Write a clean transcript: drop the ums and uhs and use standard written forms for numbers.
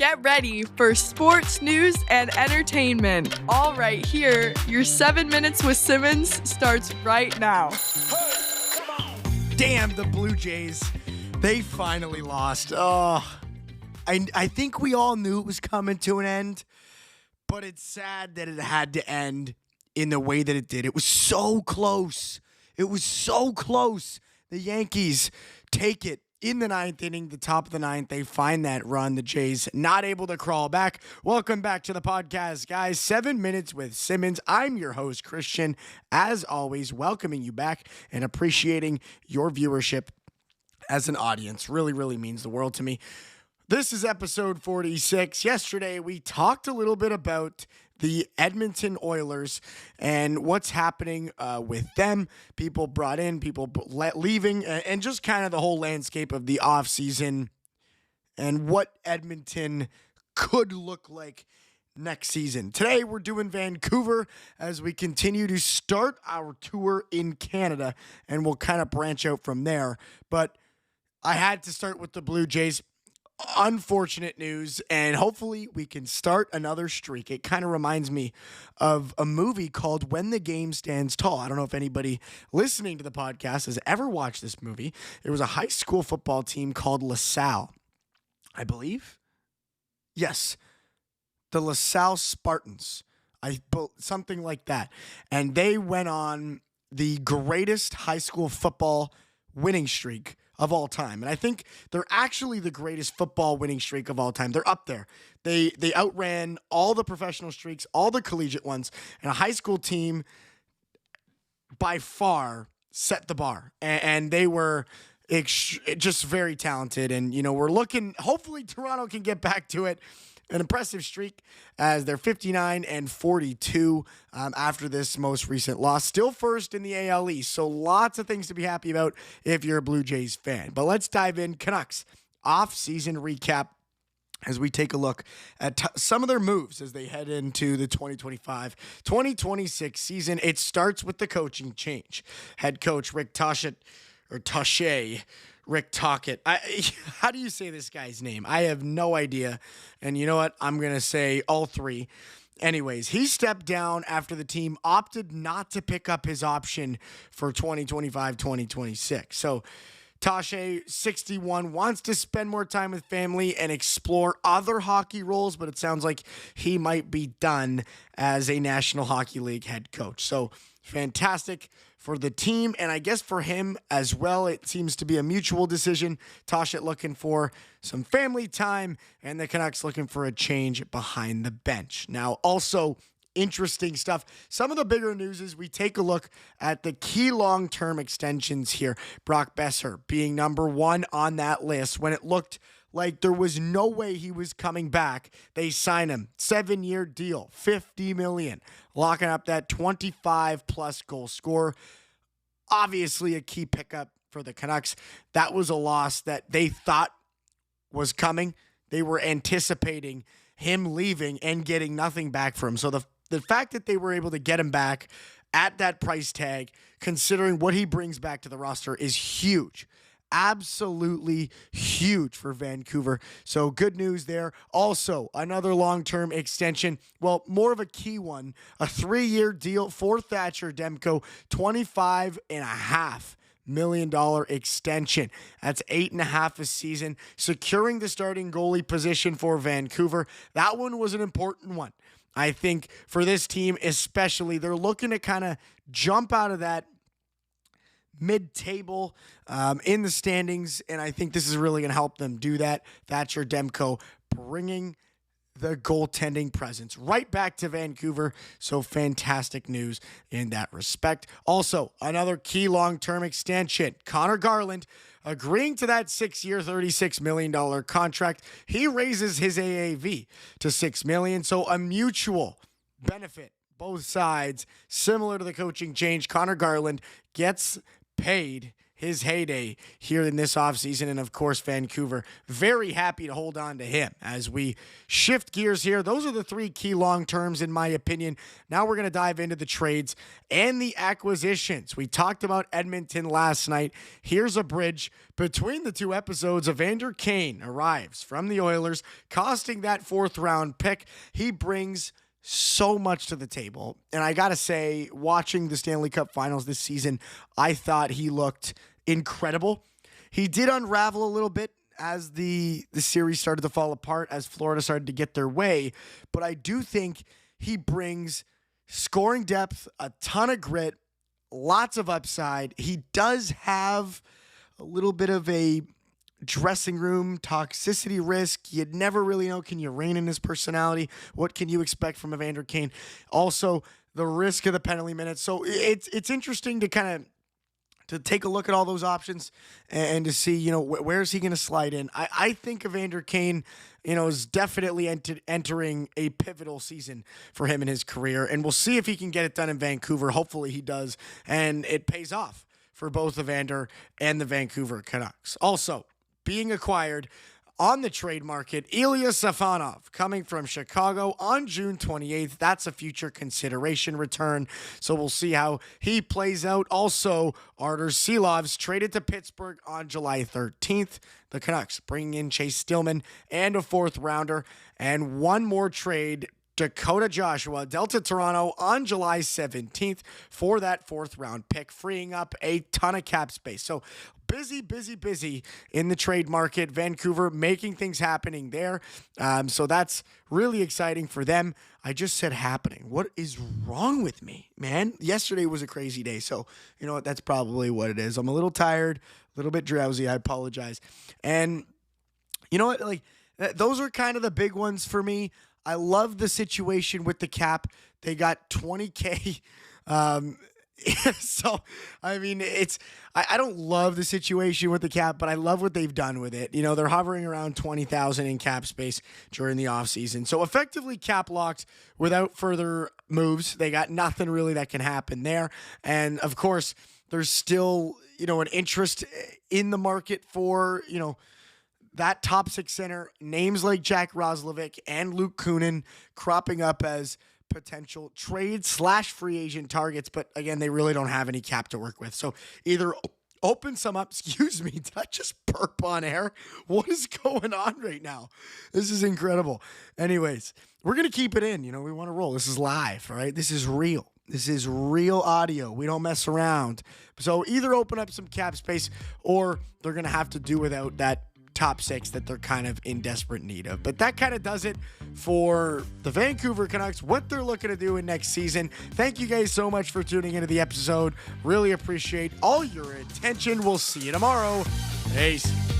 Get ready for sports news and entertainment. All right here, your 7 minutes with Simmons starts right now. Damn, the Blue Jays. They finally lost. I think we all knew it was coming to an end, but it's sad that it had to end in the way that it did. It was so close. It was so close. The Yankees take it in the ninth inning, the top of the ninth. They find that run. The Jays not able to crawl back. Welcome back to the podcast, guys. 7 minutes with Simmons. I'm your host, Christian. As always, welcoming you back and appreciating your viewership as an audience. Really, really means the world to me. This is episode 46. Yesterday, we talked a little bit about the Edmonton Oilers and what's happening with them. People brought in, people leaving, and just kind of the whole landscape of the offseason and what Edmonton could look like next season. Today, we're doing Vancouver as we continue to start our tour in Canada, and we'll kind of branch out from there. But I had to start with the Blue Jays. Unfortunate news, and hopefully we can start another streak. It kind of reminds me of a movie called When the Game Stands Tall. I don't know if anybody listening to the podcast has ever watched this movie. It was a high school football team called LaSalle, I believe. Yes, the LaSalle Spartans. Something like that. And they went on the greatest high school football winning streak of all time. And I think they're actually the greatest football winning streak of all time. They're up there. They outran all the professional streaks, all the collegiate ones, and a high school team by far set the bar. And they were just very talented. And, we're looking, hopefully Toronto can get back to it. An impressive streak as they're 59-42 after this most recent loss. Still first in the AL East, so lots of things to be happy about if you're a Blue Jays fan. But let's dive in. Canucks off-season recap as we take a look at some of their moves as they head into the 2025-2026 season. It starts with the coaching change. Head coach Rick Tocchet, Rick Tocchet. How do you say this guy's name? I have no idea. And you know what? I'm going to say all three. Anyways, he stepped down after the team opted not to pick up his option for 2025-2026. So Tocchet, 61, wants to spend more time with family and explore other hockey roles, but it sounds like he might be done as a National Hockey League head coach. So fantastic for the team, and I guess for him as well. It seems to be a mutual decision. Tocchet looking for some family time, and the Canucks looking for a change behind the bench. Now, also interesting stuff. Some of the bigger news is we take a look at the key long-term extensions here. Brock Boeser being number one on that list when it looked like there was no way he was coming back. They sign him. 7-year deal, $50 million, locking up that 25-plus goal scorer. Obviously a key pickup for the Canucks. That was a loss that they thought was coming. They were anticipating him leaving and getting nothing back for him. So the fact that they were able to get him back at that price tag, considering what he brings back to the roster, is huge. Absolutely huge for Vancouver. So good news there. Also, another long-term extension. Well, more of a key one. A 3-year deal for Thatcher Demko. $25.5 million extension. That's $8.5 a season. Securing the starting goalie position for Vancouver. That one was an important one. I think for this team especially, they're looking to kind of jump out of that mid-table in the standings, and I think this is really going to help them do that. Thatcher Demko bringing the goaltending presence right back to Vancouver, so fantastic news in that respect. Also, another key long-term extension, Connor Garland agreeing to that 6-year, $36 million contract. He raises his AAV to $6 million, so a mutual benefit, both sides, similar to the coaching change. Connor Garland gets paid his heyday here in this offseason. And of course, Vancouver, very happy to hold on to him as we shift gears here. Those are the three key long terms, in my opinion. Now we're going to dive into the trades and the acquisitions. We talked about Edmonton last night. Here's a bridge between the two episodes. Evander Kane arrives from the Oilers, costing that 4th round pick. He brings so much to the table. And I got to say, watching the Stanley Cup Finals this season, I thought he looked incredible. He did unravel a little bit as the series started to fall apart, as Florida started to get their way. But I do think he brings scoring depth, a ton of grit, lots of upside. He does have a little bit of a dressing room toxicity risk. You'd never really know, can you rein in his personality? What can you expect from Evander Kane? Also, the risk of the penalty minutes. So it's interesting to kind of to take a look at all those options and to see, where is he going to slide in. I think Evander Kane, is definitely entering a pivotal season for him in his career, and we'll see if he can get it done in Vancouver. Hopefully he does, and it pays off for both Evander and the Vancouver Canucks. Also, being acquired on the trade market, Ilya Safonov coming from Chicago on June 28th. That's a future consideration return, so we'll see how he plays out. Also, Artur Silovs traded to Pittsburgh on July 13th. The Canucks bringing in Chase Stillman and a 4th rounder, and one more trade. Dakota Joshua dealt to Toronto on July 17th for that 4th round pick, freeing up a ton of cap space. So busy in the trade market. Vancouver making things happening there. So that's really exciting for them. I just said happening. What is wrong with me, man? Yesterday was a crazy day. So you know what? That's probably what it is. I'm a little tired, a little bit drowsy. I apologize. And you know what? Like, those are kind of the big ones for me. I love the situation with the cap. They got $20K. So, I mean, I don't love the situation with the cap, but I love what they've done with it. They're hovering around $20,000 in cap space during the offseason. So effectively cap locked without further moves. They got nothing really that can happen there. And of course, there's still, an interest in the market for, that top 6 center, names like Jack Roslovic and Luke Kunin cropping up as potential trade/free agent targets. But again, they really don't have any cap to work with. So either open some up. Excuse me, did I just burp on air? What is going on right now? This is incredible. Anyways, we're going to keep it in. We want to roll. This is live, all right? This is real. This is real audio. We don't mess around. So either open up some cap space, or they're going to have to do without that top 6 that they're kind of in desperate need of. But that kind of does it for the Vancouver Canucks, what they're looking to do in next season. Thank you guys so much for tuning into the episode. Really appreciate all your attention. We'll see you tomorrow. Peace.